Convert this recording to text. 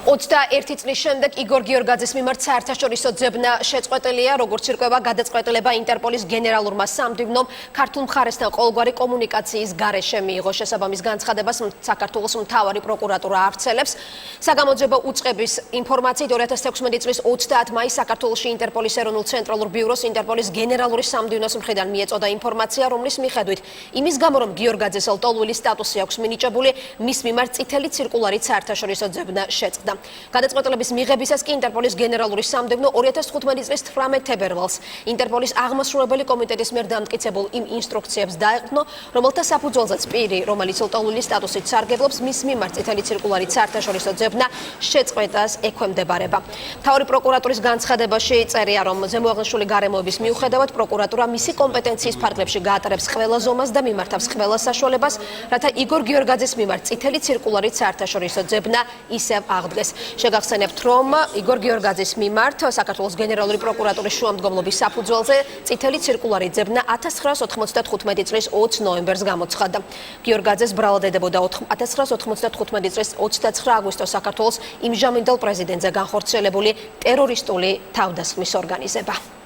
21 წლის შემდეგ იგორ გიორგაძის მიმართ საერთაშორისო ძებნა შეწყვეტილია, როგორც ირკვევა გადაწყვეტილება ინტერპოლის გენერალურმა სამდივნომ ქართულ მხარესთან ყოველგვარი კომუნიკაციის გარეშე მიიღო. შესაბამის განცხადებას საქართველოს მთავარი პროკურატურა ავრცელებს. საგამოძიებო უწყების ინფორმაციით 2016 წლის 30 მაისს საქართველოში ინტერპოლის ეროვნულ ცენტრალურ ბიუროს ინტერპოლის გენერალური სამდივნოს მხრიდან მიეწოდა ინფორმაცია, რომლის მიხედვით იმის გამო, რომ გიორგაძეს ლტოლვილი სტატუსი აქვს მინიჭებული, მის მიმართ წითელი ცირკულარით საერთაშორისო ძებნა შეწყდა. გადაწყვეტილების მიღებისას კი ინტერპოლის გენერალური სამდივნო 2015 წლის 18 თებერვალს ინტერპოლის აღმასრულებელი კომიტეტის მიერ დამტკიცებულ იმ ინსტრუქციებს დაეყრდნო, რომელთა საფუძველზეც პირი, რომელიც ლტოლვილი სტატუსით სარგებლობს, მის მიმართ წითელი ცირკულარით საერთაშორისო ძებნა შეწყვეტას ექვემდებარება. მთავარი პროკურატურის განცხადებაში წერია, რომ ზემოაღნიშნული გარემოების მიუხედავად პროკურატურა მისი კომპეტენციის ფარგლებში გაატარებს ყველა ზომას და მიმართავს ყველა საშუალებას, რათა იგორ გიორგაძის მიმართ წითელი ცირკულარით საერთაშორისო ძებნა ისევ აღდგეს. შეგახსენებთ, რომ იგორ გიორგაძის მიმართ საქართველოს გენერალური პროკურატურის შუამდგომლობის საფუძველზე წითელი ცირკულარი ძებნა 1995 წლის 20 ნოემბერს გამოცხადდა. გიორგაძეს ბრალდებოდა 1995 წლის 29 აგვისტოს საქართველოს იმჟამინდელ პრეზიდენტზე განხორციელებული ტერორისტული თავდასხმის ორგანიზება.